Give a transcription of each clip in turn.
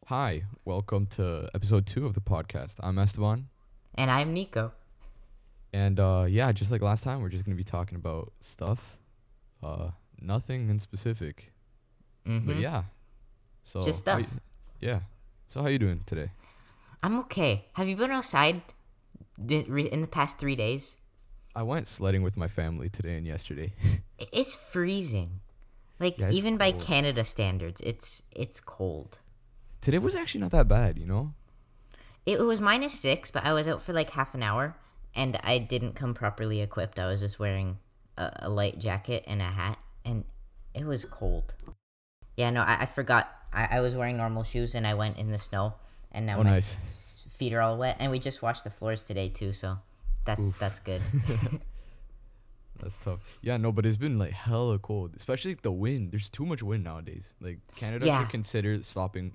Hi, welcome to episode 2 of the podcast. I'm Esteban. And I'm Nico. And yeah, just like last time, we're just going to be talking about stuff. Uh, Nothing in specific. But Mm-hmm. yeah. Just So, stuff. yeah. So, how you doing today? I'm okay. Have you been outside in the past 3 days? I went sledding with my family today and yesterday. It's freezing. Like, Yeah, it's even by cold. Canada standards, it's cold. Today was actually not that bad, you know? It was -6, but I was out for like half an hour, and I didn't come properly equipped. I was just wearing a light jacket and a hat, and it was cold. Yeah, no, I forgot. I was wearing normal shoes, and I went in the snow, and now Oh, my nice. feet are all wet. And we just washed the floors today too, so that's good. That's tough. Yeah, no, but it's been like hella cold, especially the wind. There's too much wind nowadays. Like Canada Yeah. should consider stopping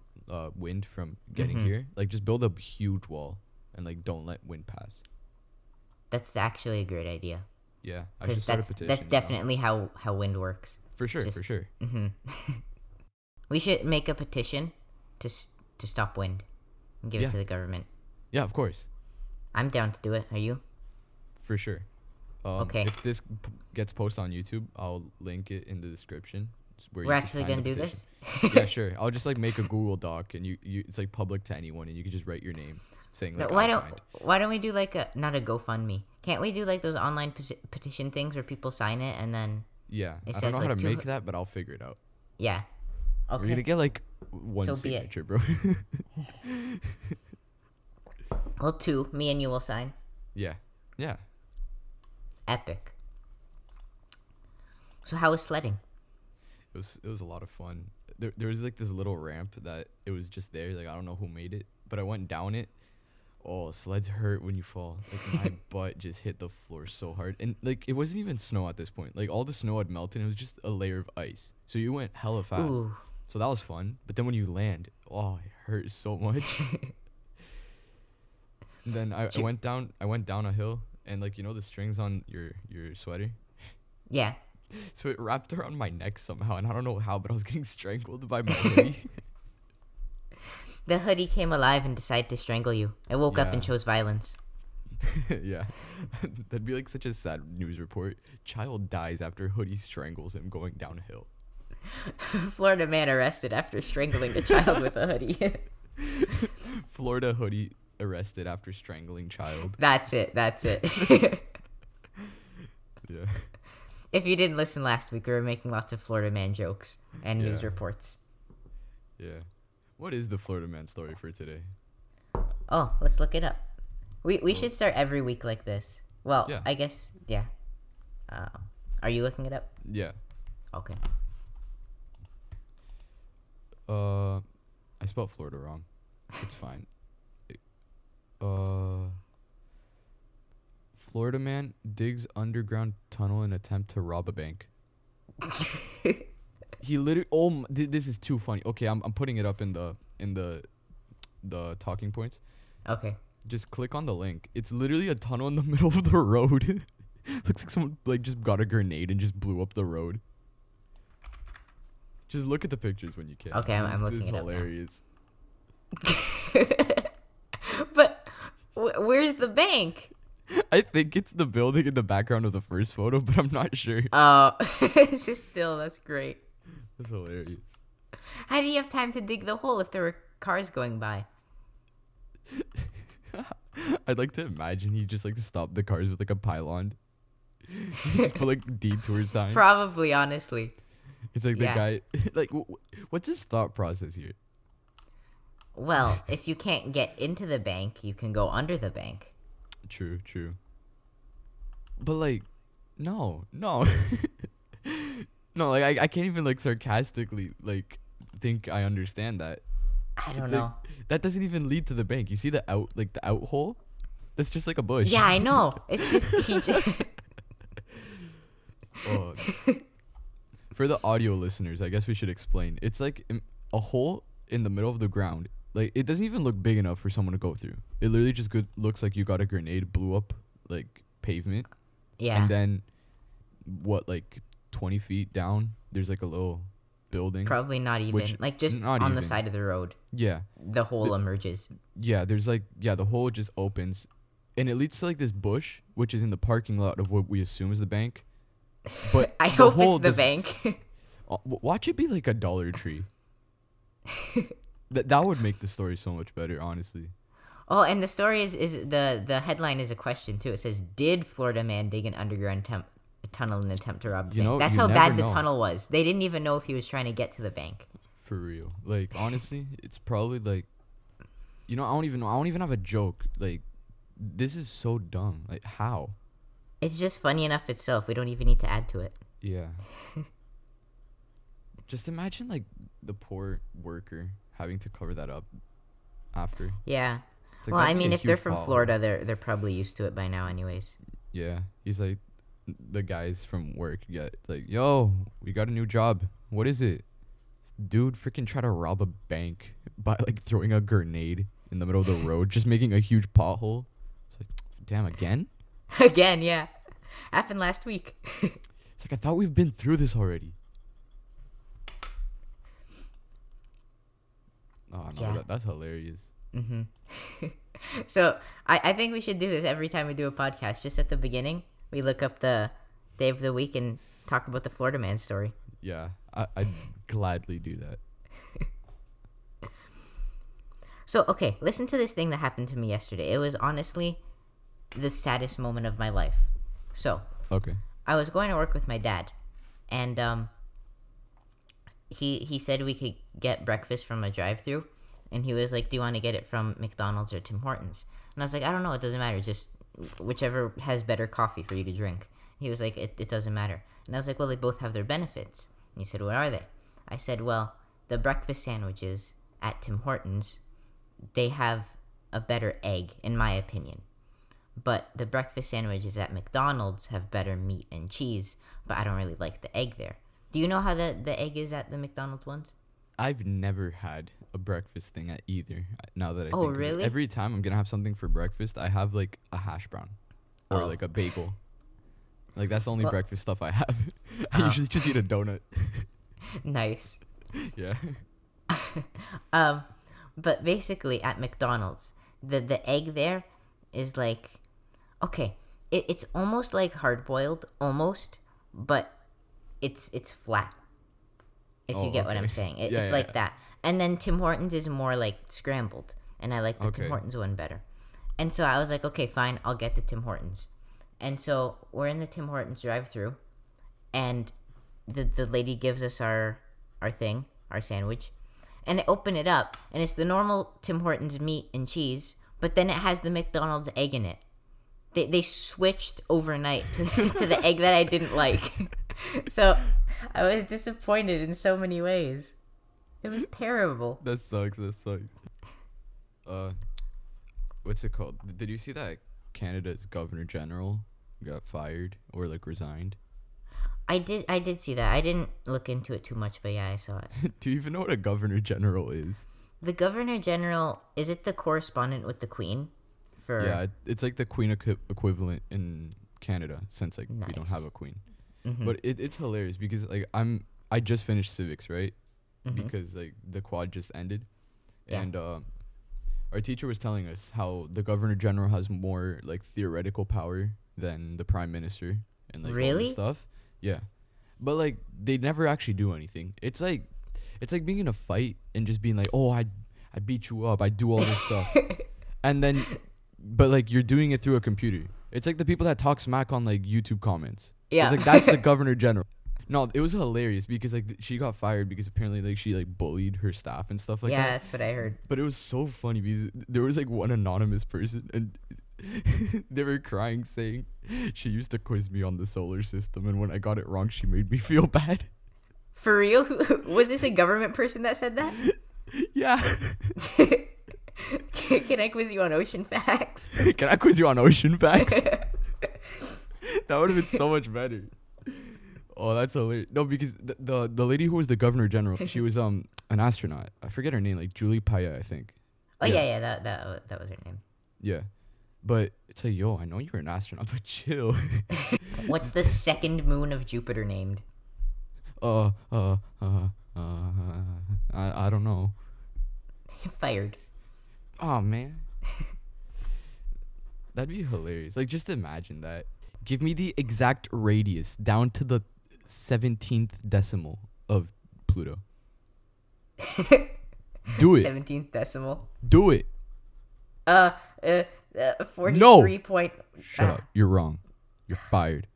wind from getting Mhm. here. Like just build a huge wall and like don't let wind pass. That's actually a great idea, Yeah, I because should start a that's petition. definitely how wind works. For sure, for just- sure. hmm We should make a petition to stop wind and give Yeah. it to the government. Yeah, of course, I'm down to do it. Are you? for sure. Okay. If this gets posted on YouTube, I'll link it in the description. Where We're you can actually sign the gonna do petition. this. Yeah, sure. I'll just like make a Google Doc and you it's like public to anyone and you can just write your name saying No, like why I don't signed. why don't we do like a not a GoFundMe? Can't we do like those online petition things where people sign it and then Yeah, It I don't says, know how like, to two- make that, but I'll figure it out. yeah. We're gonna Okay. get like one So be it. signature, bro. Well, two. Me and you will sign. Yeah, yeah. Epic. So how was sledding? It was a lot of fun. There was like this little ramp that it was just there. Like I don't know who made it, but I went down it. Oh, sleds hurt when you fall. Like my butt just hit the floor so hard, and like it wasn't even snow at this point. Like all the snow had melted. It was just a layer of ice. So you went hella fast. Ooh. So that was fun. But then when you land, oh, it hurt so much. And then I Ju- went down. I went down a hill, and like you know the strings on your sweater. Yeah. So it wrapped around my neck somehow, and I don't know how, but I was getting strangled by my hoodie. The hoodie came alive and decided to strangle you. It woke up and Yeah. chose violence. Yeah, that'd be like such a sad news report. Child dies after hoodie strangles him going downhill. Florida man arrested after strangling the child with a hoodie. Florida hoodie arrested after strangling child. That's it. Yeah. If you didn't listen last week, we were making lots of Florida man jokes and news Yeah. reports. Yeah. What is the Florida man story for today? Oh, let's look it up. We Well- should start every week like this. Well, Yeah. I guess, yeah. Are you looking it up? Yeah. Okay. I spelled Florida wrong. It's fine. Florida man digs underground tunnel in attempt to rob a bank. He literally. Oh, this is too funny. Okay, I'm putting it up in the talking points. Okay. Just click on the link. It's literally a tunnel in the middle of the road. Looks like someone like just got a grenade and just blew up the road. Just look at the pictures when you can. Okay, I'm This looking is it up now. hilarious. But where's the bank? I think it's the building in the background of the first photo, but I'm not sure. Oh, it's just still, that's great. That's hilarious. How do you have time to dig the hole if there were cars going by? I'd like to imagine he just like stopped the cars with like a pylon. He just put like detour signs. Probably, honestly. It's like the Yeah. guy, like, what's his thought process here? Well, if you can't get into the bank, you can go under the bank. True, true. But like, no. No, like I can't even like sarcastically like think I understand that. I don't It's know. like, that doesn't even lead to the bank. You see the out hole? That's just like a bush. Yeah, I know. It's just he just Oh. For the audio listeners, I guess we should explain. It's like a hole in the middle of the ground. Like it doesn't even look big enough for someone to go through. It literally just looks like you got a grenade, blew up like pavement, yeah. and then what like 20 feet down, there's like a little building. Probably not even. Which, Like, just not on the even. side of the road. Yeah. The hole emerges. Yeah, there's like, the hole just opens. And it leads to like this bush, which is in the parking lot of what we assume is the bank. But I the hope hole it's the does- bank. Watch it be like a Dollar Tree. That would make the story so much better, honestly. Oh, and the story is the headline is a question, too. It says, did Florida man dig an underground tunnel in an attempt to rob the You bank? know, That's you how never bad the know. tunnel was. They didn't even know if he was trying to get to the bank. For real. Like, honestly, it's probably like, I don't even have a joke. Like, this is so dumb. Like, how? It's just funny enough itself. We don't even need to add to it. Yeah. Just imagine, like, the poor worker having to cover that up after. Yeah. It's like, Well, I that'd be mean, a if they're huge from pothole. Florida, they're probably used to it by now anyways. Yeah. He's like, the guys from work get, like, yo, we got a new job. What is it? Dude freaking try to rob a bank by, like, throwing a grenade in the middle of the road, just making a huge pothole. It's like, damn, again? Again, yeah. Happened last week. It's like, I thought we've been through this already. Oh, no, Yeah. that's hilarious. Mm-hmm. So, I think we should do this every time we do a podcast. Just at the beginning, we look up the day of the week and talk about the Florida man story. Yeah, I'd gladly do that. So, okay, listen to this thing that happened to me yesterday. It was honestly the saddest moment of my life. So, Okay. I was going to work with my dad, and he said we could get breakfast from a drive-thru, and he was like, "Do you want to get it from McDonald's or Tim Hortons?" And I was like, "I don't know. It doesn't matter. Just whichever has better coffee for you to drink." He was like, "It doesn't matter." And I was like, "Well, they both have their benefits." And he said, "What are they?" I said, "Well, the breakfast sandwiches at Tim Hortons, they have a better egg, in my opinion. But the breakfast sandwiches at McDonald's have better meat and cheese, but I don't really like the egg there." Do you know how the egg is at the McDonald's ones? I've never had a breakfast thing at either. Now that I Oh, think of it. really? Every time I'm gonna have something for breakfast, I have like a hash brown or Oh. like a bagel. Like that's the only Well- breakfast stuff I have. I Oh. usually just eat a donut. Nice. Yeah. But basically at McDonald's, the egg there is like, okay, it's almost like hard boiled, almost, but it's flat. If you Oh, get what I'm okay. saying, Yeah, it's yeah, like yeah. that. And then Tim Hortons is more like scrambled, and I like the Tim Okay. Hortons one better. And so I was like, okay, fine, I'll get the Tim Hortons. And so we're in the Tim Hortons drive-thru, and the lady gives us our thing, our sandwich, and I open it up, and it's the normal Tim Hortons meat and cheese, but then it has the McDonald's egg in it. They switched overnight to to the egg that I didn't like. So I was disappointed in so many ways. It was terrible. That sucks. That sucks. What's it called? Did you see that Canada's Governor General got fired or like resigned? I did see that. I didn't look into it too much, but yeah, I saw it. Do you even know what a Governor General is? The Governor General, is it the correspondent with the Queen? For Yeah, it's like the Queen equivalent in Canada, since like we don't Nice. have a Queen. Mhm. But it's hilarious because like I just finished civics, right? Mhm. Because like the quad just ended, Yeah. and our teacher was telling us how the Governor General has more like theoretical power than the Prime Minister and like all Really? this stuff. Yeah, but like they never actually do anything. It's like being in a fight and just being like, oh, I beat you up, I do all this stuff, and then but like you're doing it through a computer. It's like the people that talk smack on like YouTube comments. Yeah. It's like that's the Governor General. No, it was hilarious because like she got fired because apparently like she like bullied her staff and stuff like yeah, that. that's what I heard. But it was so funny because there was like one anonymous person and they were crying saying she used to quiz me on the solar system and when I got it wrong she made me feel bad. For real? Was this a government person that said that? Yeah. Can I quiz you on ocean facts? Can I quiz you on ocean facts? That would have been so much better. Oh, that's hilarious. No, because the lady who was the Governor General, she was an astronaut. I forget her name, like Julie Payette, I think. Oh yeah, that was her name. Yeah. But it's like, yo, I know you're an astronaut, but chill. What's the second moon of Jupiter named? I don't know. Fired. Oh man, that'd be hilarious. Like, just imagine that. Give me the exact radius down to the 17th decimal of Pluto. Do it. 17th decimal. Do it. 43 point. Shut up. You're wrong. You're fired.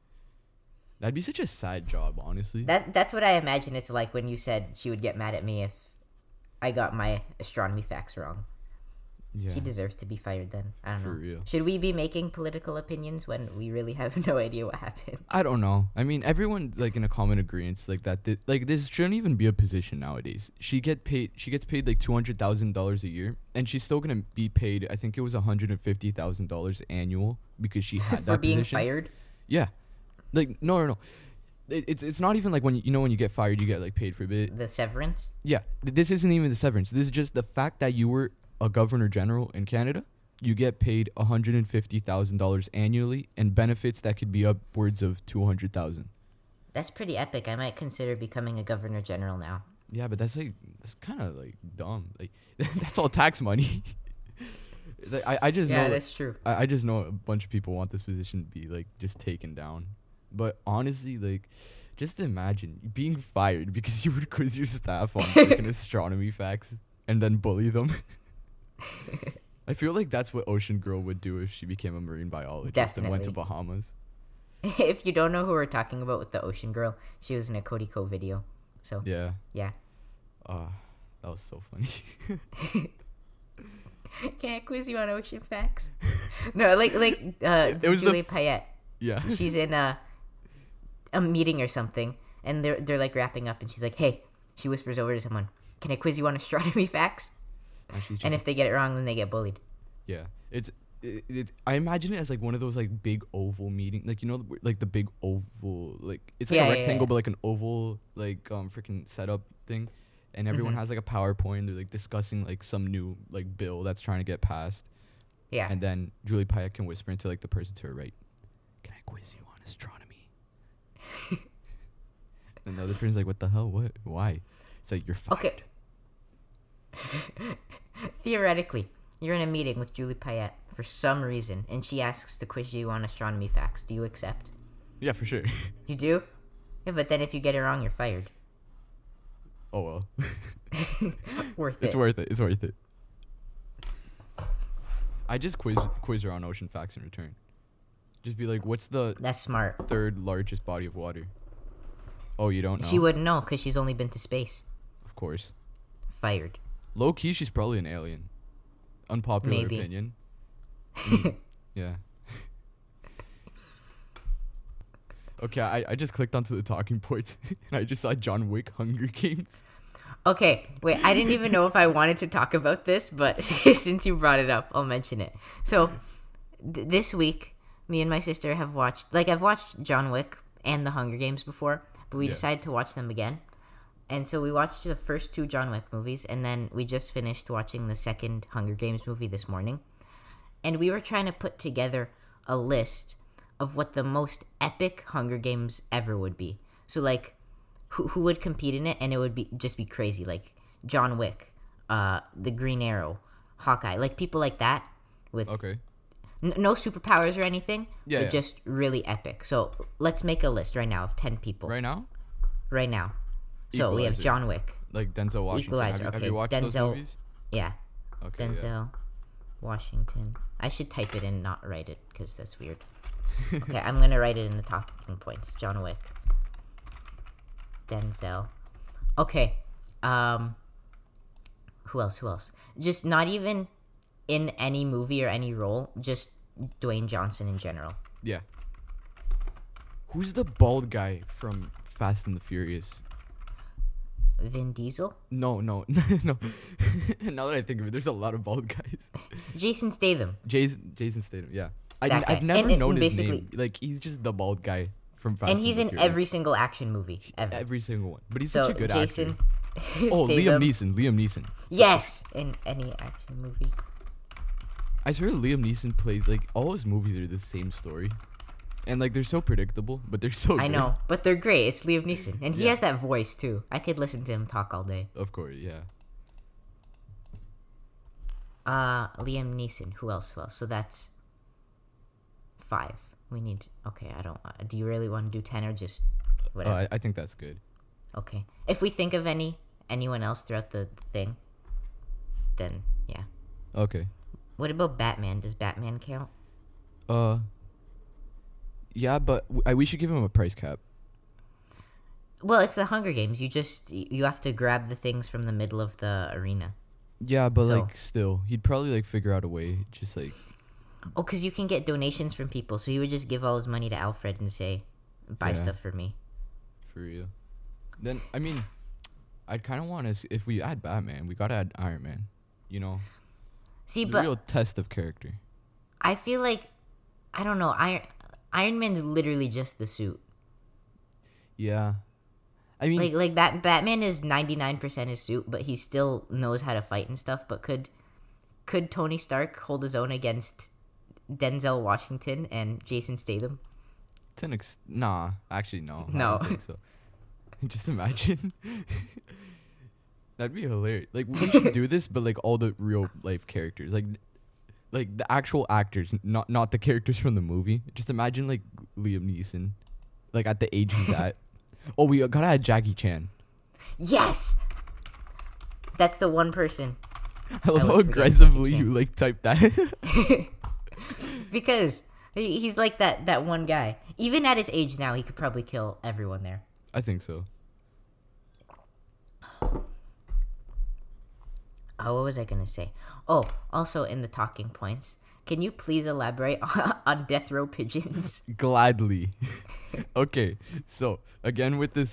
That'd be such a sad job, honestly. That's what I imagine it's like when you said she would get mad at me if I got my astronomy facts wrong. Yeah. She deserves to be fired then. I don't know. For real. Should we be making political opinions when we really have no idea what happened? I don't know. I mean, everyone's like in a common agreement like that. Like, this shouldn't even be a position nowadays. She gets paid like $200,000 a year, and she's still gonna be paid. I think it was $150,000 annual because she had For that being position. fired? Yeah. Like, no. It's not even like when when you get fired, you get like paid for a bit. The severance? Yeah. This isn't even the severance. This is just the fact that you were a governor general in Canada. You get paid $150,000 annually, and benefits that could be upwards of $200,000. That's pretty epic. I might consider becoming a governor general now. Yeah, but that's kind of like dumb. Like, that's all tax money. Like, I just know. Yeah, that's true. I just know a bunch of people want this position to be like just taken down. But honestly, like, just imagine being fired because you would quiz your staff on freaking astronomy facts and then bully them. I feel like that's what Ocean Girl would do if she became a marine biologist and went to Definitely. Bahamas. If you don't know who we're talking about with the ocean girl, she was in a Cody Co video. So Yeah. yeah. That was so funny. Can I quiz you on ocean facts? No, like It was Julie Payette. Yeah. She's in a meeting or something, and they're like wrapping up, and she's like, "Hey," she whispers over to someone, "Can I quiz you on astronomy facts?" And she's just And if they get it wrong, then they get bullied. Yeah, I imagine it as like one of those like big oval meeting, like like the big oval, like it's like Yeah, a yeah, rectangle yeah. but like an oval like freaking setup thing, and everyone Mhm. has like a PowerPoint. They're like discussing like some new like bill that's trying to get passed, Yeah. and then Julie Payette can whisper into like the person to her right, "Can I quiz you on astronomy?" And the other person's like, "What the hell? What? Why?" It's like, "You're fired." Okay. Theoretically, you're in a meeting with Julie Payette for some reason, and she asks to quiz you on astronomy facts. Do you accept? Yeah, for sure. You do? Yeah, but then if you get it wrong, you're fired. Oh well. Worth It's it. worth it. It's worth it. I just quiz her on ocean facts in return. Just be like, "What's the That's smart. third largest body of water?" Oh, you don't know? She wouldn't know because she's only been to space. Of course. Fired. Low key, she's probably an alien. Unpopular Maybe. opinion. Yeah. Okay, I just clicked onto the talking points and I just saw John Wick Hunger Games. Okay, wait, I didn't even know if I wanted to talk about this, but since you brought it up, I'll mention it. So, this week, me and my sister have watched, like, I've watched John Wick and the Hunger Games before, but we Yeah. decided to watch them again. And so we watched the first two John Wick movies, and then we just finished watching the second Hunger Games movie this morning. And we were trying to put together a list of what the most epic Hunger Games ever would be. So, like, who would compete in it, and it would be just be crazy. Like, John Wick, the Green Arrow, Hawkeye. Like, people like that with Okay. no superpowers or anything, Yeah, but yeah. just really epic. So, let's make a list right now of 10 people. Right now? Right now. So, we have Equalizer. John Wick. Like Denzel Washington. Equalizer, Have okay, you watched those Denzel- movies? Yeah. Okay. Denzel Washington. I should type it in, not write it, because that's weird. Okay, I'm going to write it in the talking points. John Wick. Denzel. Okay. Who else? Just not even in any movie or any role, just Dwayne Johnson in general. Yeah. Who's the bald guy from Fast and the Furious? Vin Diesel? No. No. Now that I think of it, there's a lot of bald guys. Jason Statham. Jason Statham, yeah. That guy. I've never And known his basically- name. Like, he's just the bald guy from Fast And he's the in Furious. every single action movie ever. Every single one. But he's So, such a good Jason actor. Oh, Statham. Liam Neeson. Yes, in any action movie. I swear Liam Neeson plays, like, all his movies are the same story. And like they're so predictable, but they're so I good. know, but they're great. It's Liam Neeson, and he Yeah. has that voice too. I could listen to him talk all day. Of course, yeah. Liam Neeson. Who else? So that's 5. We need. Okay, I don't. Do you really want to do 10 or just whatever? I think that's good. Okay. If we think of anyone else throughout the thing, then yeah. Okay. What about Batman? Does Batman count? Yeah, but we should give him a price cap. Well, it's the Hunger Games. You have to grab the things from the middle of the arena. Yeah, but So- like still, he'd probably like figure out a way, just like Oh, because you can get donations from people. So he would just give all his money to Alfred and say, buy Yeah. stuff for me. for real. Then I mean, I'd kind of want to. If we add Batman, we gotta add Iron Man. You know, See, the but real test of character. I feel like, I don't know, Iron Man's literally just the suit. Yeah, I mean, Like Batman is 99% his suit, but he still knows how to fight and stuff. But could Tony Stark hold his own against Denzel Washington and Jason Statham? nah, actually no. I No. don't think so. Just imagine. That'd be hilarious. Like we should do this, but like all the real life characters, like the actual actors, not the characters from the movie. Just imagine like Liam Neeson, like at the age he's at. Oh, we gotta add Jackie Chan. Yes, that's the one person. I love was how forgetting aggressively Jackie Chan. you like type that. Because he's like that one guy. Even at his age now, he could probably kill everyone there. I think so. Oh, what was I gonna say? Oh, also in the talking points, can you please elaborate on death row pigeons? Gladly. Okay, so again with the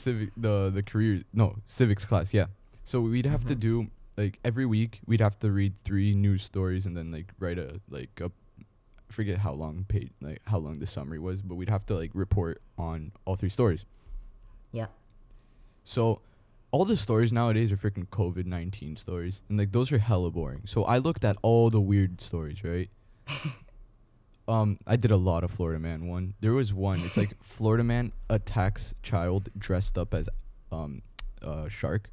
civics class, yeah. So we'd have to do like every week we'd have to read 3 news stories and then like write a I forget how long the summary was, but we'd have to like report on all 3 stories. Yeah. So all the stories nowadays are freaking COVID-19 stories, and like those are hella boring. So I looked at all the weird stories, right? I did a lot of Florida man one. There was one. It's like Florida man attacks child dressed up as shark.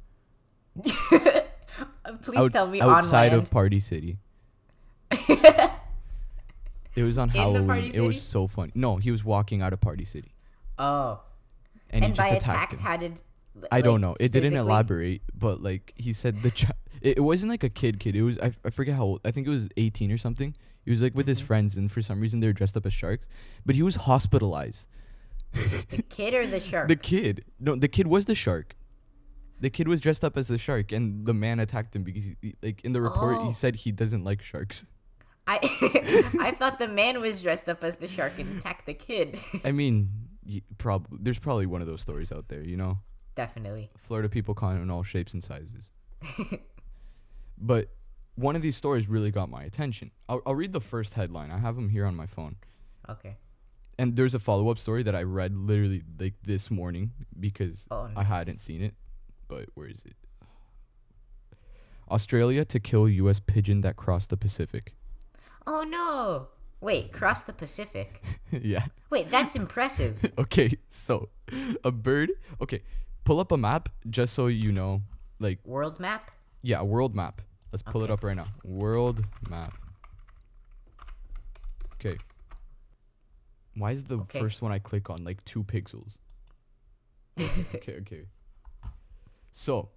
Please tell me outside on of Party City. It was on In the Halloween. Party It was City? so funny. No, he was walking out of Party City, Oh, and he and just by attacked attacked, him. how did? I don't know. It didn't physically? elaborate, but like he said, it wasn't like a kid. It was I forget how old. I think it was 18 or something. He was like with his friends, and for some reason they were dressed up as sharks. But he was hospitalized. The kid or the shark? The kid, no, the kid was the shark. The kid was dressed up as the shark, and the man attacked him because, like in the report, Oh. he said he doesn't like sharks. I I thought the man was dressed up as the shark and attacked the kid. I mean, there's probably one of those stories out there, you know. Definitely. Florida people come in all shapes and sizes. But one of these stories really got my attention. I'll read the first headline. I have them here on my phone. Okay. And there's a follow-up story that I read literally like this morning because Oh, I hadn't seen it. But where is it? Australia to kill U.S. pigeon that crossed the Pacific. Oh no! Wait, cross the Pacific. Yeah. Wait, that's impressive. Okay, so a bird. Okay, pull up a map just so you know. Like, World map? yeah, a world map. Let's pull it Okay. up right now. World map. Okay. Why is the Okay. first one I click on like 2 pixels? Okay. So,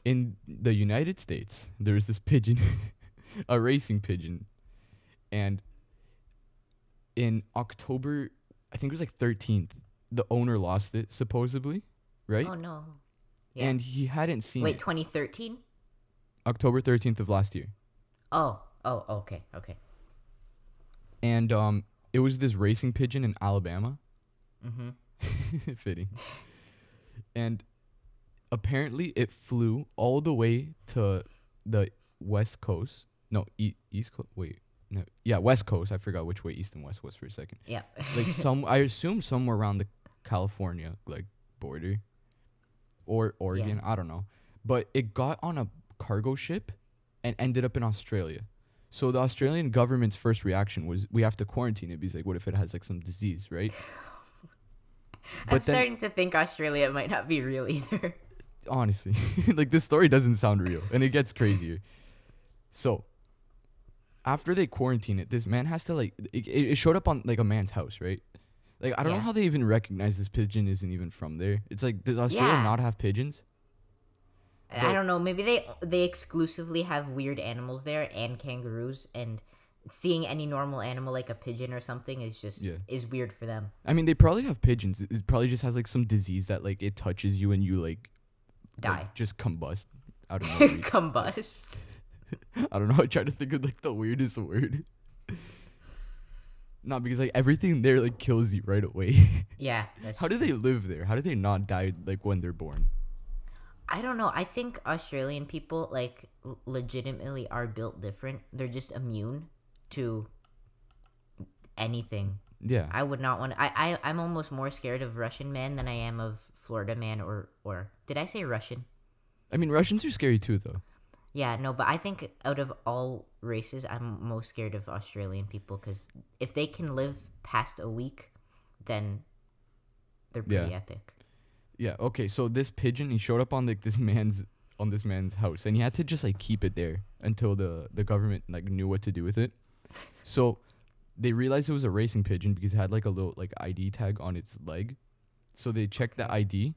in the United States, there's this pigeon, a racing pigeon, and in October, I think it was like 13th, the owner lost it supposedly, right? Oh no. Yeah. And he hadn't seen Wait, it. 2013? October 13th of last year. Oh, okay. And it was this racing pigeon in Alabama. Mm-hmm. Fitting. And apparently it flew all the way to the west coast. No, east coast. Wait. No. Yeah, west coast. I forgot which way east and west was for a second. Yeah. Like I assume somewhere around the California like border or Oregon, I don't know. But it got on a cargo ship and ended up in Australia. So the Australian government's first reaction was, we have to quarantine it because, like, what if it has like some disease, right? I'm starting to think Australia might not be real either. Honestly, like, this story doesn't sound real, and it gets crazier. So after they quarantine it, this man has to, like, it showed up on like a man's house, right? Like, I don't know how they even recognize this pigeon isn't even from there. It's like, does Australia not have pigeons? I don't know. Maybe they exclusively have weird animals there and kangaroos, and seeing any normal animal like a pigeon or something is just is weird for them. I mean, they probably have pigeons. It probably just has like some disease that, like, it touches you and you like die, like, just combust. I don't know. Combust. I don't know. I try to think of like the weirdest word. No, because like everything there like kills you right away. Yeah. How do they live there? How do they not die like when they're born? I don't know. I think Australian people like legitimately are built different. They're just immune to anything. Yeah. I would not want to. I'm almost more scared of Russian man than I am of Florida man or did I say Russian? I mean, Russians are scary too, though. Yeah, no, but I think out of all races, I'm most scared of Australian people because if they can live past a week, then they're pretty epic. Yeah. Okay. So this pigeon, he showed up on like this man's house, and he had to just like keep it there until the government like knew what to do with it. So they realized it was a racing pigeon because it had like a little like ID tag on its leg. So they checked the ID.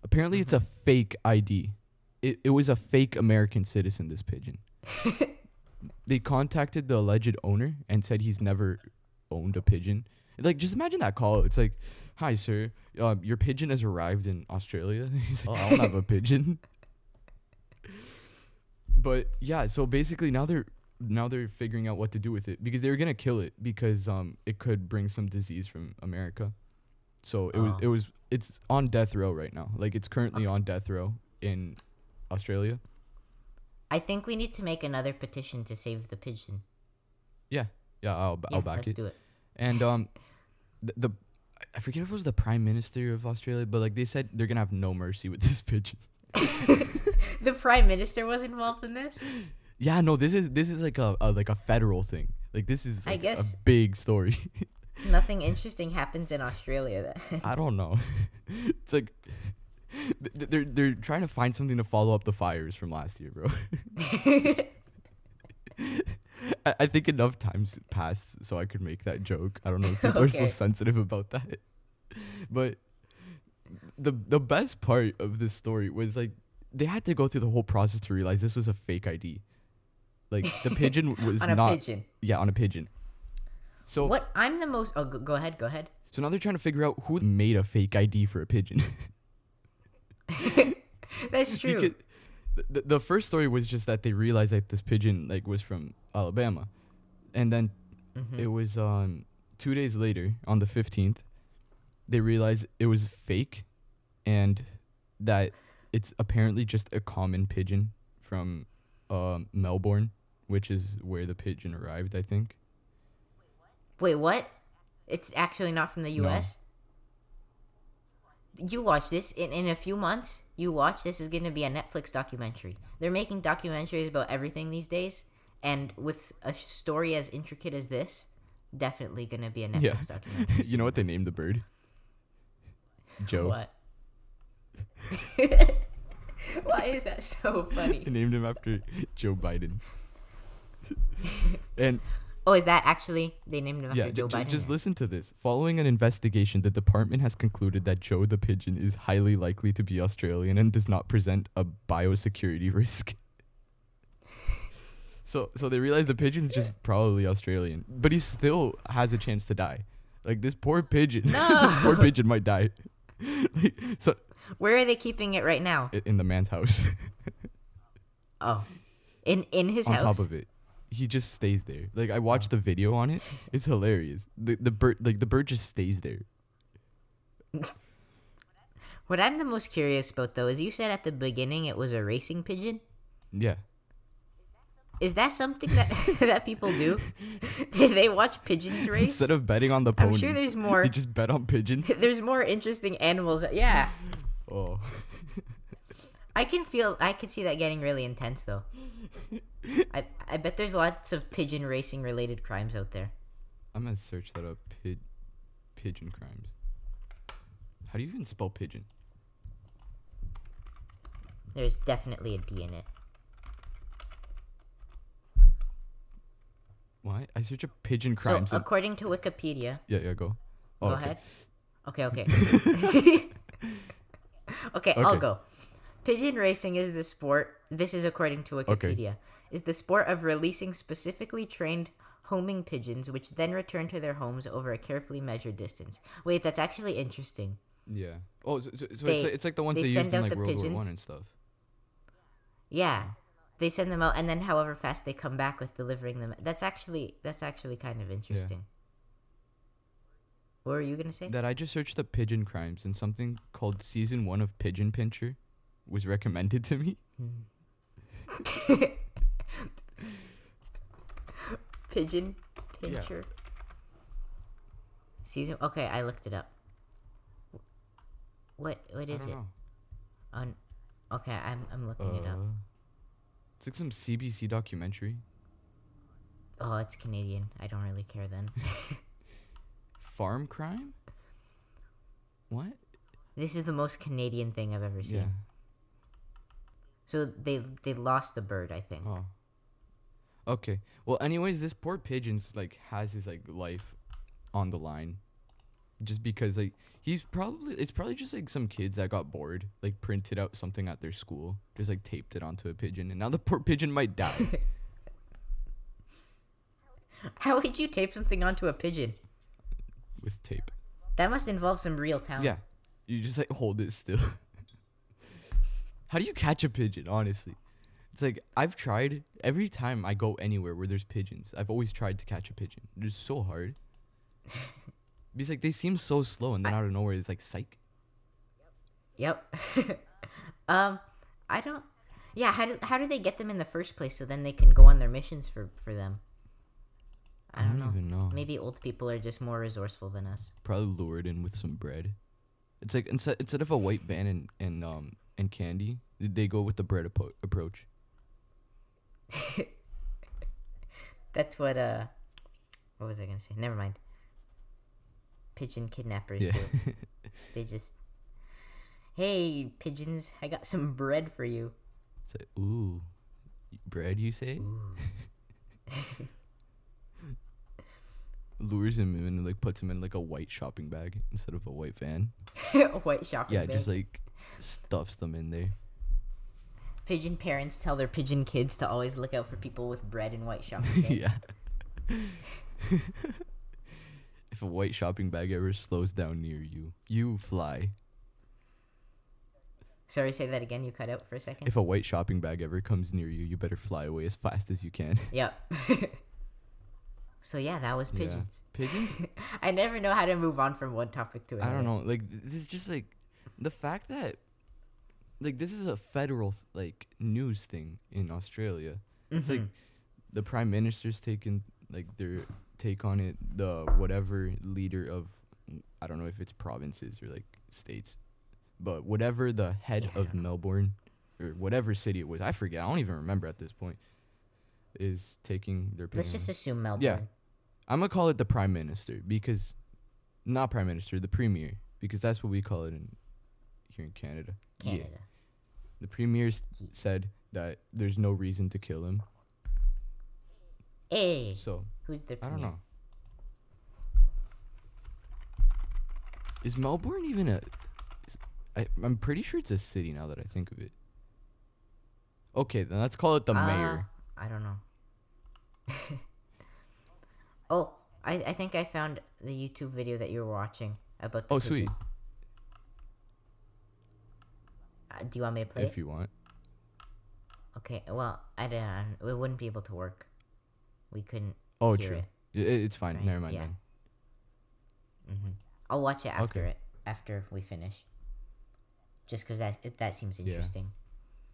Apparently, it's a fake ID. It was a fake American citizen, this pigeon. They contacted the alleged owner and said he's never owned a pigeon. Like, just imagine that call. It's like, hi, sir. Your pigeon has arrived in Australia. He's like, I don't have a pigeon. But yeah, so basically now they're figuring out what to do with it because they were gonna kill it because it could bring some disease from America. So it's on death row right now. Like, it's currently on death row in Australia. I think we need to make another petition to save the pigeon. Yeah, I'll back it. Let's do it. And I forget if it was the Prime Minister of Australia, but like they said they're gonna have no mercy with this pigeon. The Prime Minister was involved in this? Yeah, no, this is like a federal thing. Like, this is like I guess a big story. Nothing interesting happens in Australia then. I don't know. It's like they're trying to find something to follow up the fires from last year, bro. I think enough times passed so I could make that joke. I don't know if people are so sensitive about that. But the best part of this story was like they had to go through the whole process to realize this was a fake ID. Like, the pigeon was on a pigeon. Yeah, on a pigeon. So what I'm the most go ahead. So now they're trying to figure out who made a fake ID for a pigeon. That's true. Because the first story was just that they realized that this pigeon like was from Alabama, and then it was 2 days later on the 15th they realized it was fake, and that it's apparently just a common pigeon from Melbourne, which is where the pigeon arrived, I think. Wait, what? It's actually not from the U.S.? No. You watch this in a few months. You watch this is going to be a Netflix documentary. They're making documentaries about everything these days, and with a story as intricate as this, definitely going to be a Netflix documentary. You know what they named the bird? Joe. What? Why is that so funny? They named him after Joe Biden. And oh, is that actually they named him after Joe Biden? Just listen to this. Following an investigation, the department has concluded that Joe the pigeon is highly likely to be Australian and does not present a biosecurity risk. So they realize the pigeon's just probably Australian, but he still has a chance to die. Like, this poor pigeon. No. This poor pigeon might die. So where are they keeping it right now? In the man's house. Oh, in his house. On top of it, he just stays there. Like, I watched the video on it. It's hilarious. The bird just stays there. What I'm the most curious about, though, is you said at the beginning it was a racing pigeon. Yeah. Is that something that that people do? They watch pigeons race? Instead of betting on the ponies, I'm sure there's more. They just bet on pigeons. There's more interesting animals. Yeah. Oh. I can see that getting really intense, though. I bet there's lots of pigeon racing related crimes out there. I'm gonna search that up. Pigeon crimes. How do you even spell pigeon? There's definitely a D in it. What? I search up pigeon So, crimes. according to Wikipedia... Yeah, go. Oh, Go okay. ahead. Okay. Okay, I'll go. Pigeon racing is the sport, this is according to Wikipedia, is the sport of releasing specifically trained homing pigeons, which then return to their homes over a carefully measured distance. Wait, that's actually interesting. Yeah. Oh, so They- it's like the ones they they send used in out like the World War pigeons. One and stuff. Yeah. They send them out, and then however fast they come back with delivering them. That's actually kind of interesting. What were you gonna say? That I just searched up pigeon crimes, and something called Season 1 of Pigeon Pincher was recommended to me. Pigeon pincher. Season. Okay, I looked it up. What is I don't it? know. Okay, I'm looking it up. It's like some CBC documentary. Oh, it's Canadian. I don't really care then. Farm crime? What? This is the most Canadian thing I've ever seen. Yeah. So they lost a bird, I think. Oh. Okay. Well, anyways, this poor pigeon's like has his like life on the line, just because like it's probably just like some kids that got bored, like printed out something at their school, just like taped it onto a pigeon, and now the poor pigeon might die. How would you tape something onto a pigeon? With tape. That must involve some real talent. Yeah. You just like hold it still. How do you catch a pigeon, honestly? It's like I've tried every time I go anywhere where there's pigeons. I've always tried to catch a pigeon. It's so hard. Because like they seem so slow, and then out of nowhere it's like psych. Yep. I don't. Yeah, how do they get them in the first place so then they can go on their missions for them? I don't know. Even know. Maybe old people are just more resourceful than us. Probably lured in with some bread. It's like instead of a white van and candy, they go with the bread approach. That's what was I gonna say? Never mind. Pigeon kidnappers Yeah. do. They just, hey pigeons, I got some bread for you. It's like, ooh, bread, you say? Ooh. Lures him in and like puts him in like a white shopping bag instead of a white van. A white shopping Yeah, bag. just like stuffs them in there. Pigeon parents tell their pigeon kids to always look out for people with bread and white shopping bags. Yeah. If a white shopping bag ever slows down near you, you fly. Sorry, say that again. You cut out for a second. If a white shopping bag ever comes near you, you better fly away as fast as you can. Yep. So yeah, that was pigeons. Yeah. Pigeons? I never know how to move on from one topic to another. I don't know. Like, this is just like the fact that like this is a federal like news thing in Australia. It's like the prime minister's taking like their take on it. The whatever leader of, I don't know if it's provinces or like states, but whatever the head of Melbourne or whatever city it was, I forget. I don't even remember at this point. Is taking their. Let's just assume Melbourne. Yeah, I'm gonna call it the prime minister because, not prime minister, the premier, because that's what we call it here in Canada. Canada. Yeah. The premier said that there's no reason to kill him. Hey. So Who's the I premier? don't know. Is Melbourne even a? I'm pretty sure it's a city now that I think of it. Okay, then let's call it the mayor. I don't know. Oh, I think I found the YouTube video that you were watching about the Oh, pigeon. sweet. Do you want me to play If it? you want. Okay, well, I didn't. We wouldn't be able to work. We couldn't Oh, hear true. it. It's fine. Right, Never mind yeah. then. I'll watch it after Okay. it, after we finish. Just because that seems Yeah. interesting.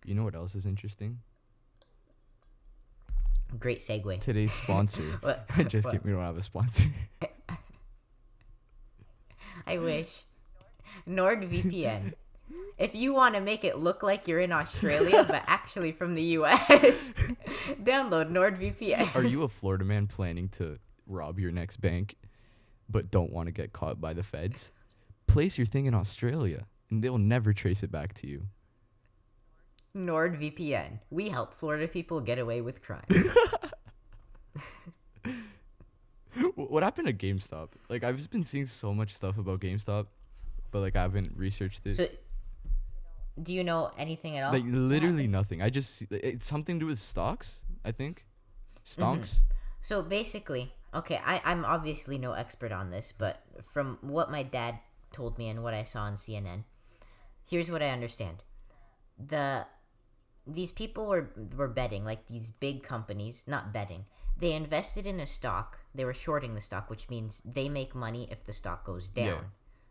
You know what else is interesting? Great segue. Today's sponsor. What? Just What? kidding. We don't have a sponsor. I wish. NordVPN. If you want to make it look like you're in Australia, but actually from the US, download NordVPN. Are you a Florida man planning to rob your next bank, but don't want to get caught by the feds? Place your thing in Australia, and they'll never trace it back to you. NordVPN. We help Florida people get away with crime. What happened to GameStop? Like, I've just been seeing so much stuff about GameStop, but like I haven't researched it. So, do you know anything at all? Like literally nothing. I just it's something to do with stocks, I think. Stonks. So basically, okay, I'm obviously no expert on this, but from what my dad told me and what I saw on CNN, here's what I understand. These people were betting, like these big companies, not betting. They invested in a stock. They were shorting the stock, which means they make money if the stock goes down. Yeah.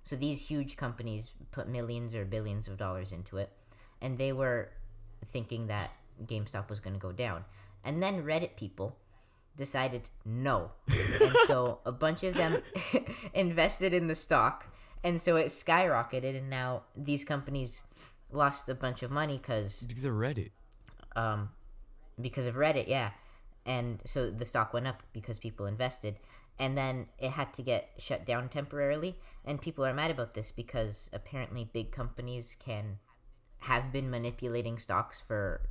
So these huge companies put millions or billions of dollars into it, and they were thinking that GameStop was going to go down. And then Reddit people decided no. And so a bunch of them invested in the stock, and so it skyrocketed, and now these companies lost a bunch of money because Because of Reddit. Because of Reddit, yeah. And so the stock went up because people invested, and then it had to get shut down temporarily, and people are mad about this because apparently big companies have been manipulating stocks for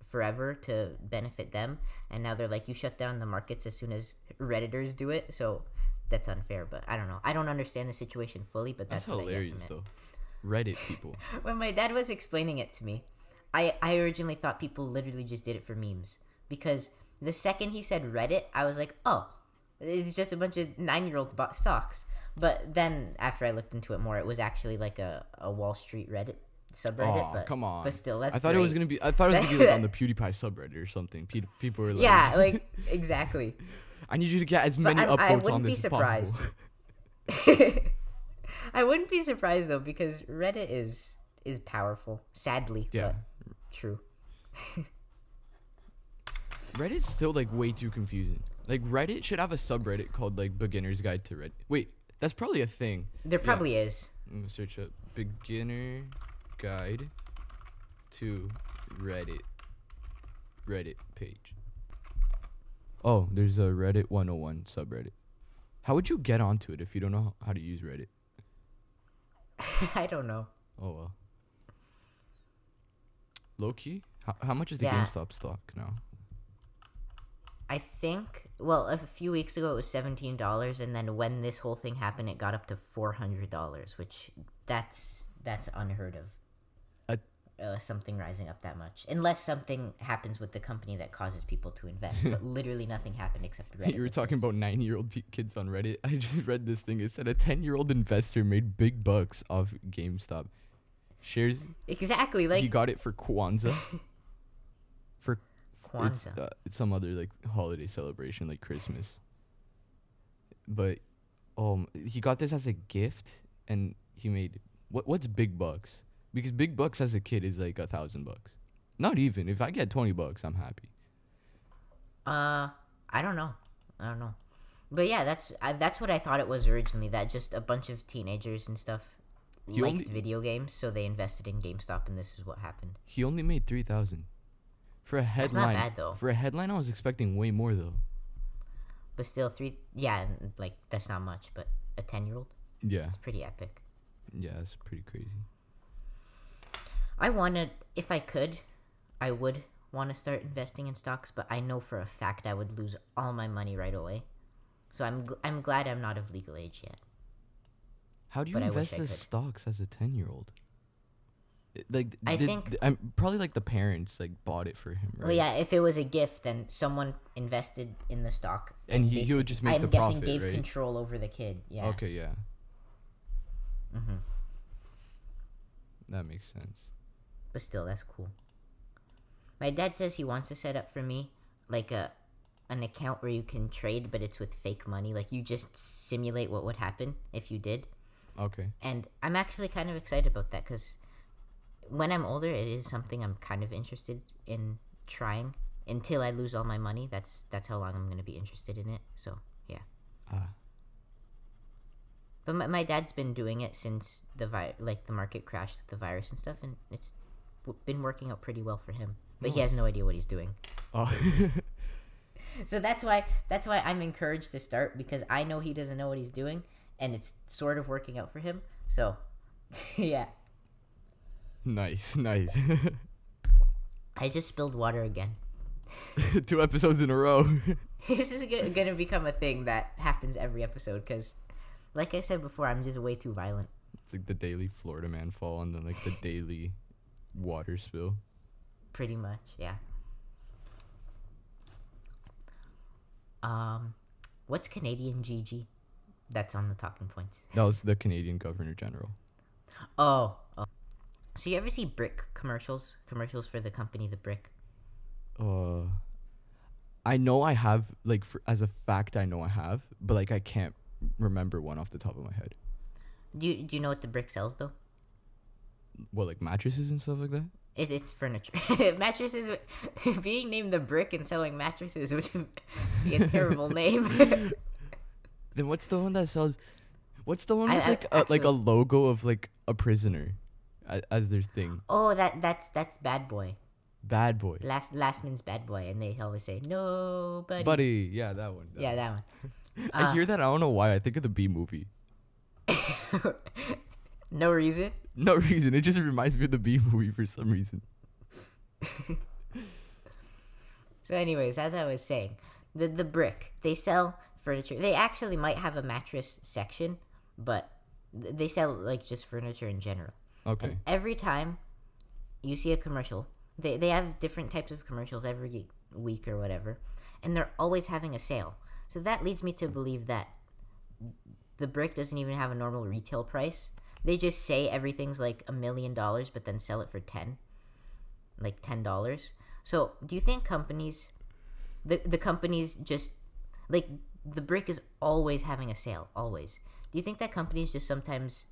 forever to benefit them, and now they're like, you shut down the markets as soon as Redditors do it, so that's unfair. But I don't know. I don't understand the situation fully, but that's what hilarious I get from it. though. Reddit people. When my dad was explaining it to me, I originally thought people literally just did it for memes, because the second he said Reddit, I was like, oh, it's just a bunch of 9-year-olds bought stocks. But then after I looked into it more, it was actually like a Wall Street Reddit subreddit. Oh, but come on. But still, that's I thought it was great. gonna be. I thought it was gonna be like on the PewDiePie subreddit or something. People were like, Yeah, like exactly. I need you to get as many I upvotes wouldn't on be this as surprised. possible. I wouldn't be surprised though, because Reddit is powerful. Sadly, Yeah. but true. Reddit's still like way too confusing. Like Reddit should have a subreddit called like Beginner's Guide to Reddit. Wait, that's probably a thing. There Yeah. probably is. I'm gonna search up Beginner Guide to Reddit page. Oh, there's a Reddit 101 subreddit. How would you get onto it if you don't know how to use Reddit? I don't know. Oh well. Low key? How much is the Yeah. GameStop stock now? I think, well, a few weeks ago it was $17, and then when this whole thing happened, it got up to $400, which that's unheard of. Something rising up that much, unless something happens with the company that causes people to invest. But literally nothing happened except Reddit. You were with talking this. about 9-year-old kids on Reddit. I just read this thing. It said a 10-year-old investor made big bucks off GameStop shares. Exactly, like He got it for Kwanzaa. Kwanzaa. It's some other like holiday celebration, like Christmas. But he got this as a gift, and he made what's big bucks? Because big bucks as a kid is like $1,000. Not even. If I get $20, I'm happy. I don't know. But yeah, that's what I thought it was originally. That just a bunch of teenagers and stuff He liked only- video games, so they invested in GameStop, and this is what happened. He only made $3,000 for a That's headline. not bad though. For a headline, I was expecting way more though. But still, like that's not much. But a 10-year-old, Yeah, it's pretty epic. yeah, that's pretty crazy. If I could, I would want to start investing in stocks, but I know for a fact I would lose all my money right away. So I'm glad I'm not of legal age yet. How do you But I wish invest I in could. stocks as a 10-year-old? Like I think- I'm probably like the parents like bought it for him, right? Well, yeah, if it was a gift, then someone invested in the stock, And he would just make I'm the guessing profit, gave right? control over the kid. Yeah. Okay, yeah, Mm-hmm. that makes sense. But still, that's cool. My dad says he wants to set up for me like an account where you can trade, but it's with fake money. Like you just simulate what would happen if you did. Okay. And I'm actually kind of excited about that because when I'm older, it is something I'm kind of interested in trying. Until I lose all my money, that's how long I'm going to be interested in it. So, yeah. But my dad's been doing it since the market crashed with the virus and stuff, and it's been working out pretty well for him. But he has no idea what he's doing. Oh. So that's why I'm encouraged to start, because I know he doesn't know what he's doing, and it's sort of working out for him. So, yeah. Nice. I just spilled water again. 2 episodes in a row. This is going to become a thing that happens every episode, because, like I said before, I'm just way too violent. It's like the daily Florida man fall and then like the daily water spill. Pretty much, yeah. What's Canadian GG? That's on the talking points. That was the Canadian Governor General. Oh. So you ever see brick commercials? Commercials for the company The Brick? I know I have, like, as a fact, I know I have, but like I can't remember one off the top of my head. Do you know what The Brick sells though? What, like mattresses and stuff like that? It's furniture. Mattresses. Being named The Brick and selling mattresses would be a terrible name. Then what's the one that sells? What's the one with like a logo of like a prisoner, as their thing? Oh, that's Bad Boy. Bad Boy. Last man's Bad Boy, and they always say nobody. Buddy, yeah, that one. That one. I hear that. I don't know why. I think of the B movie. No reason. No reason. It just reminds me of the B movie for some reason. So, anyways, as I was saying, the Brick, they sell furniture. They actually might have a mattress section, but they sell like just furniture in general. Okay. And every time you see a commercial, they have different types of commercials every week or whatever, and they're always having a sale. So that leads me to believe that the Brick doesn't even have a normal retail price. They just say everything's like $1 million, but then sell it for $10. So do you think companies, the companies just, like, the Brick is always having a sale, always. Do you think that companies just sometimes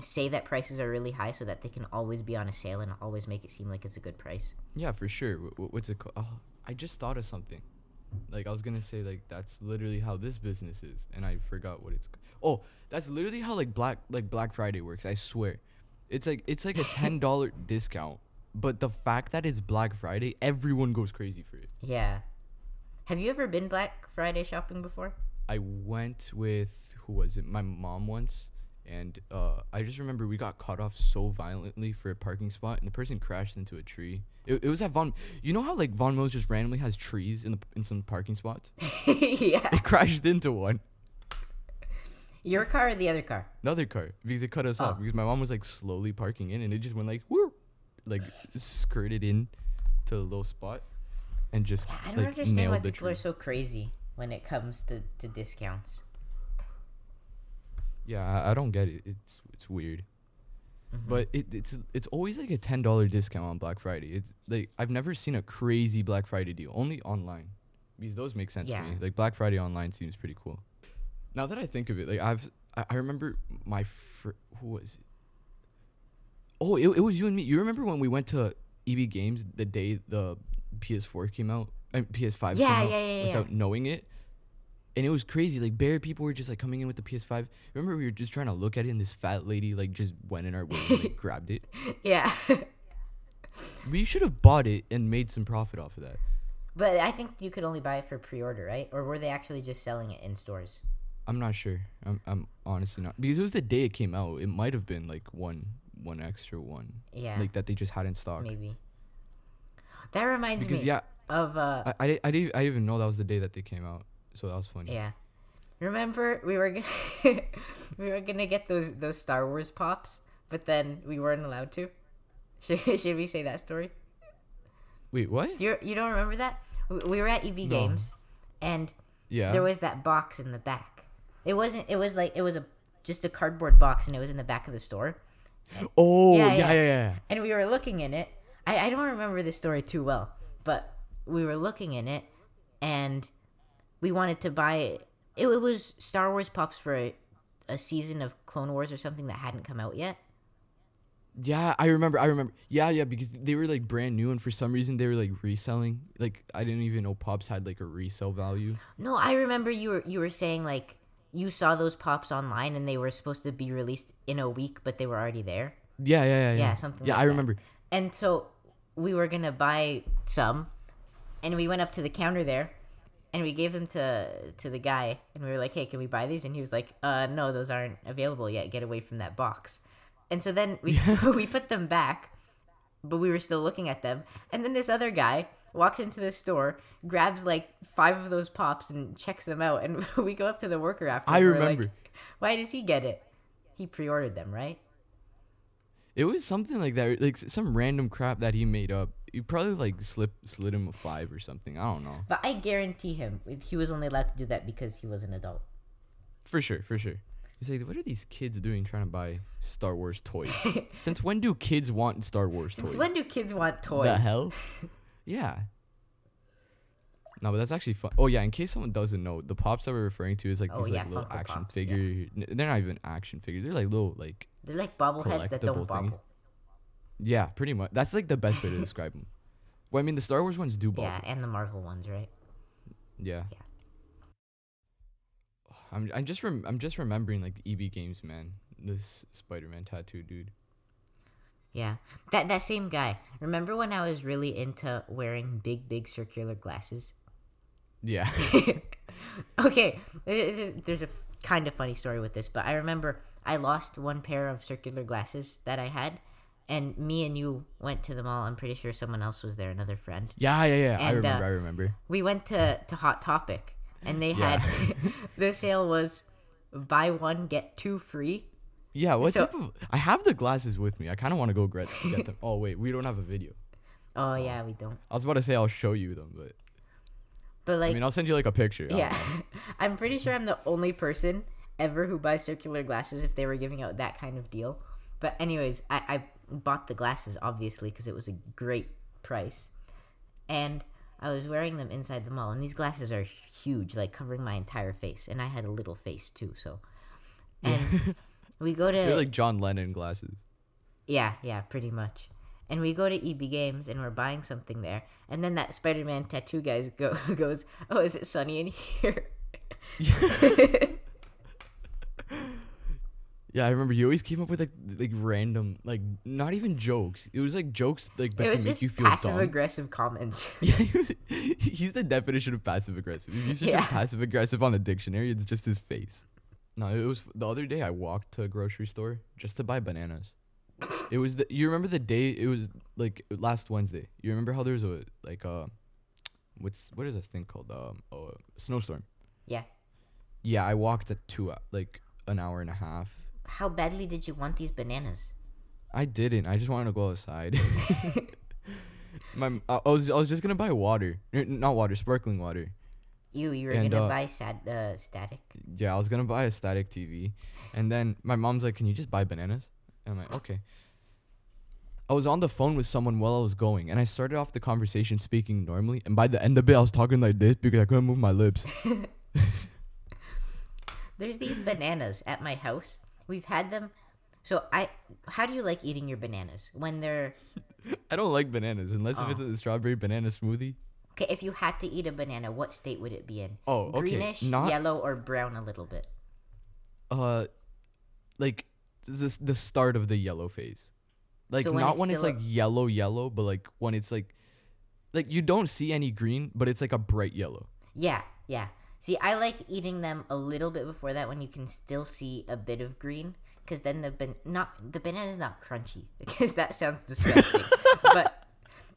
say that prices are really high so that they can always be on a sale and always make it seem like it's a good price? Yeah, for sure. What's it called? Oh, I just thought of something. Like, I was going to say, like, that's literally how this business is, and I forgot what it's called. Oh, that's literally how, like, Black Friday works, I swear. It's like a $10 discount, but the fact that it's Black Friday, everyone goes crazy for it. Yeah. Have you ever been Black Friday shopping before? I went with, who was it? My mom once. And I just remember we got cut off so violently for a parking spot, and the person crashed into a tree. It was at Von. You know how like Von Mills just randomly has trees in some parking spots? Yeah. It crashed into one. Your car or the other car? Another car, because it cut us off. Because my mom was like slowly parking in, and it just went like whoop, like skirted in to a little spot, and just I don't like understand why nailed the people tree. are so crazy when it comes to discounts. Yeah, I don't get it. It's weird. Mm-hmm. But it's always like a $10 discount on Black Friday. It's like I've never seen a crazy Black Friday deal. Only online, because those make sense to me. Like Black Friday online seems pretty cool. Now that I think of it, like I remember who was it? Oh, it was you and me. You remember when we went to EB Games the day the PS4 came out? PS5 came out without knowing it. And it was crazy. Like, bare people were just, like, coming in with the PS5. Remember, we were just trying to look at it, and this fat lady, like, just went in our way and, like, grabbed it. Yeah. We should have bought it and made some profit off of that. But I think you could only buy it for pre-order, right? Or were they actually just selling it in stores? I'm not sure. I'm honestly not. Because it was the day it came out. It might have been, like, one extra one. Yeah. Like, that they just had in stock. Maybe. That reminds me of... I didn't even know that was the day that they came out. So that was funny. Yeah. Remember we were gonna get those Star Wars pops, but then we weren't allowed to. Should we say that story? Wait, what? You don't remember that? We were at EB Games, and there was that box in the back. It was just a cardboard box, and it was in the back of the store. Oh, yeah. And we were looking in it. I don't remember this story too well, but we were looking in it, and we wanted to buy it. It was Star Wars pops for a season of Clone Wars or something that hadn't come out yet. Yeah, I remember. Yeah, because they were like brand new, and for some reason they were like reselling. Like I didn't even know pops had like a resale value. No, I remember you were saying like you saw those pops online and they were supposed to be released in a week, but they were already there. Yeah, Something yeah, like I that. remember. And so we were gonna buy some, and we went up to the counter there, and we gave them to the guy, and we were like, "Hey, can we buy these?" And he was like, "No, those aren't available yet. Get away from that box." And so then we we put them back, but we were still looking at them. And then this other guy walks into the store, grabs like 5 of those pops, and checks them out. And we go up to the worker after. I and we're remember. like, why does he get it? He pre-ordered them, right? It was something like that, like some random crap that he made up. You probably like slid him a 5 or something. I don't know. But I guarantee him he was only allowed to do that because he was an adult. For sure. He's like, what are these kids doing trying to buy Star Wars toys? Since when do kids want Star Wars toys? Since when do kids want toys? The hell? Yeah. No, but that's actually fun. Oh yeah, in case someone doesn't know, the pops that we're referring to is like these like little Funko action Pops, figure. They're not even action figures. They're like little like. They're like bobbleheads that don't collectible thingy. bobble. Yeah, pretty much. That's like the best way to describe them. Well, I mean, the Star Wars ones do bobble. Yeah, and the Marvel ones, right? Yeah. I'm just remembering like the EB games, man. This Spider-Man tattoo, dude. Yeah, that same guy. Remember when I was really into wearing big circular glasses? Yeah. Okay, there's a kind of funny story with this, but I remember I lost one pair of circular glasses that I had, and me and you went to the mall. I'm pretty sure someone else was there, another friend. Yeah. And, I remember. We went to Hot Topic, and they Yeah. had the sale was buy one get 2 free. Yeah, what So- type of? I have the glasses with me. I kind of want to go get them. Oh wait, we don't have a video. Oh yeah, we don't. I was about to say I'll show you them, but Like I mean I'll send you like a picture. I don't yeah, know. I'm pretty sure I'm the only person ever who buys circular glasses if they were giving out that kind of deal. But anyways, I bought the glasses obviously because it was a great price, and I was wearing them inside the mall. And these glasses are huge, like covering my entire face, and I had a little face too. So, and we go to They're like John Lennon glasses. yeah, pretty much. And we go to EB Games and we're buying something there. And then that Spider-Man tattoo guy goes, "Oh, is it sunny in here?" Yeah, I remember you always came up with like random, like not even jokes. It was like jokes like but It to was make just you feel passive dumb. aggressive comments. Yeah, he's the definition of passive aggressive. If you search Yeah. passive aggressive on the dictionary, it's just his face. No, it was the other day I walked to a grocery store just to buy bananas. It was you remember the day it was like last Wednesday. You remember how there was a like what is this thing called a snowstorm. Yeah. Yeah, I walked at like an hour and a half. How badly did you want these bananas? I didn't. I just wanted to go outside. I was just gonna buy water, not water, sparkling water. You were And, gonna buy static. Yeah, I was gonna buy a static TV, and then my mom's like, "Can you just buy bananas?" And I'm like, "Okay." I was on the phone with someone while I was going, and I started off the conversation speaking normally, and by the end of it, I was talking like this because I couldn't move my lips. There's these bananas at my house. We've had them. So how do you like eating your bananas when they're I don't like bananas unless if Oh. it's a strawberry banana smoothie. okay? If you had to eat a banana, what state would it be in? Oh, okay. Greenish, Not yellow, or brown a little bit. like the start of the yellow phase. Like So when not it's when it's still like yellow, but like when it's like you don't see any green, but it's like a bright yellow. Yeah. See, I like eating them a little bit before that when you can still see a bit of green, because then the banana is not crunchy, because that sounds disgusting. But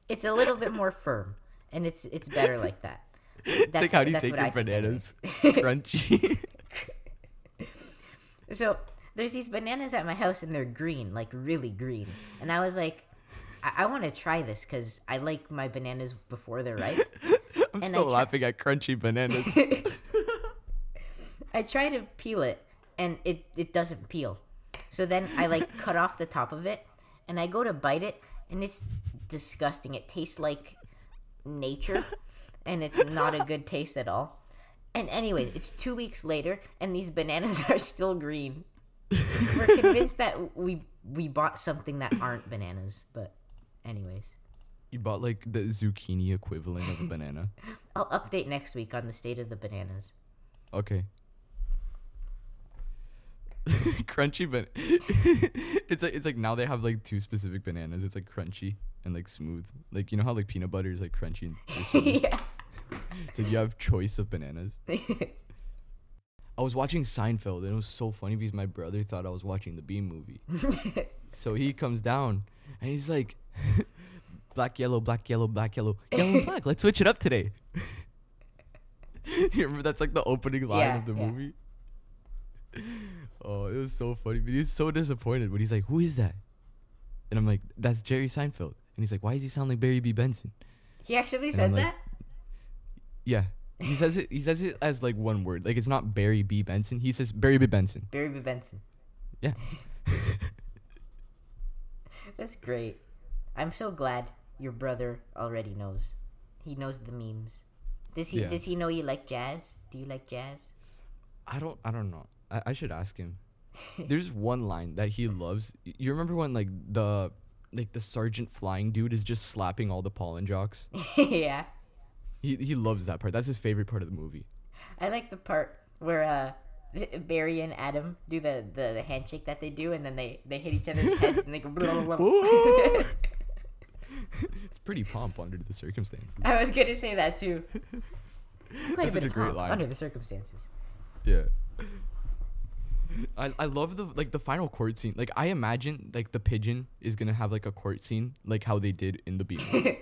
it's a little bit more firm, and it's better like that. It's like how do you take what your I think bananas anyways. crunchy? So there's these bananas at my house, and they're green, like really green. And I was like, I want to try this because I like my bananas before they're ripe. I'm And still I laughing at crunchy bananas. I try to peel it, and it doesn't peel. So then I like cut off the top of it, and I go to bite it, and it's disgusting. It tastes like nature, and it's not a good taste at all. And anyways, it's 2 weeks later, and these bananas are still green. We're convinced that we bought something that aren't bananas, but anyways. You bought like the zucchini equivalent of a banana. I'll update next week on the state of the bananas. Okay. Crunchy, but it's like now they have like two specific bananas. It's like crunchy and like smooth. Like you know how like peanut butter is like crunchy and smooth. Yeah. It's like you have choice of bananas. I was watching Seinfeld and it was so funny because my brother thought I was watching the Bean movie. So he comes down and he's like, black, yellow, black, yellow, black, yellow, yellow, and black. Let's switch it up today. You remember that's like the opening line of the movie? Oh, it was so funny. But he's so disappointed when he's like, who is that? And I'm like, that's Jerry Seinfeld. And he's like, why does he sound like Barry B. Benson? He actually said like, that? Yeah. He says it as like one word. Like it's not Barry B. Benson. He says Barry B. Benson. Barry B. Benson. Yeah. That's great. I'm so glad your brother already knows. He knows the memes. Does he know you like jazz? Do you like jazz? I don't know. I should ask him. There's one line that he loves. You remember when like the sergeant flying dude is just slapping all the pollen jocks? Yeah. He loves that part. That's his favorite part of the movie. I like the part where Barry and Adam do the handshake that they do, and then they hit each other's heads and they go blah, blah, blah. It's pretty pomp under the circumstances. I was gonna say that too. It's quite That's a bit such a of great pomp line. under the circumstances. Yeah. I love the final court scene. Like I imagine like the pigeon is gonna have like a court scene like how they did in the Bean.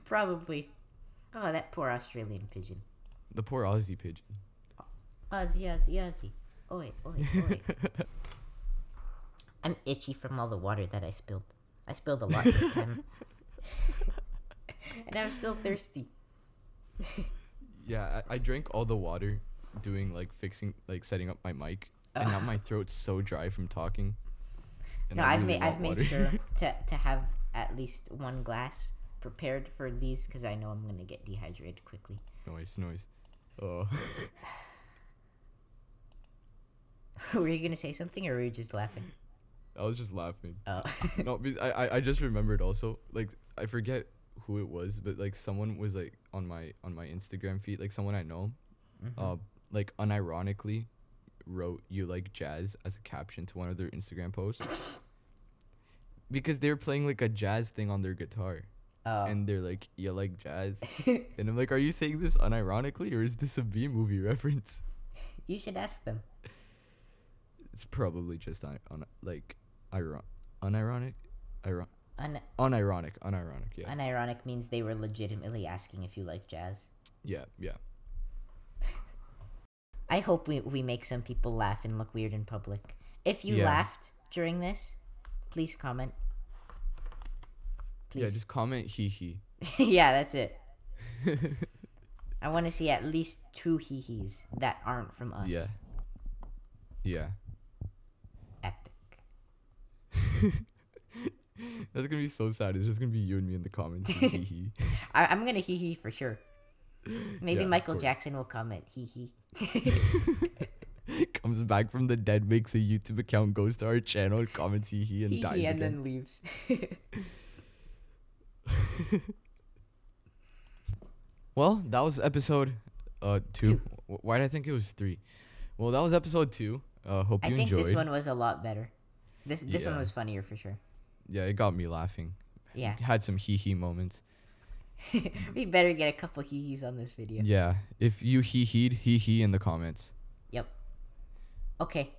Probably. Oh, that poor Australian pigeon. The poor Aussie pigeon. Aussie, Aussie, Aussie. Oi, oi, oi. I'm itchy from all the water that I spilled. I spilled a lot this time. And I'm still thirsty. Yeah, I drank all the water doing like setting up my mic, and now my throat's so dry from talking. And No, I I've really want made water. sure to have at least one glass prepared for these because I know I'm gonna get dehydrated quickly. Noise. Oh. Were you gonna say something or were you just laughing? I was just laughing. Oh. No, because I just remembered also, like I forget who it was, but like someone was like on my Instagram feed, like someone I know, like unironically wrote "you like jazz" as a caption to one of their Instagram posts because they were playing like a jazz thing on their guitar. Oh. And they're like, "You like jazz?" And I'm like, "Are you saying this unironically, or is this a B movie reference?" You should ask them. It's probably just unironic, unironic. Yeah. Unironic means they were legitimately asking if you like jazz. Yeah. I hope we make some people laugh and look weird in public. If you laughed during this, please comment. Please. Yeah, just comment hee. Yeah, that's it. I want to see at least 2 hee-hees that aren't from us. Yeah. Epic. That's gonna be so sad. It's just gonna be you and me in the comments. Hee. I'm gonna hee-hee for sure. Maybe Yeah, Michael Jackson will comment hee-hee. Comes back from the dead, makes a YouTube account, goes to our channel, comments hee and dies Hee-hee and again. then leaves. Well, that was episode 2. Why did I think it was 3? Well, that was episode 2. Hope you I think enjoyed. this one was a lot better. This one was funnier for sure. Yeah, it got me laughing. Yeah. Had some hee moments. We better get a couple hee-hees on this video. Yeah. If you hee in the comments. Yep. Okay.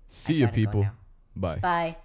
See ya, gotta go people. now. Bye. Bye.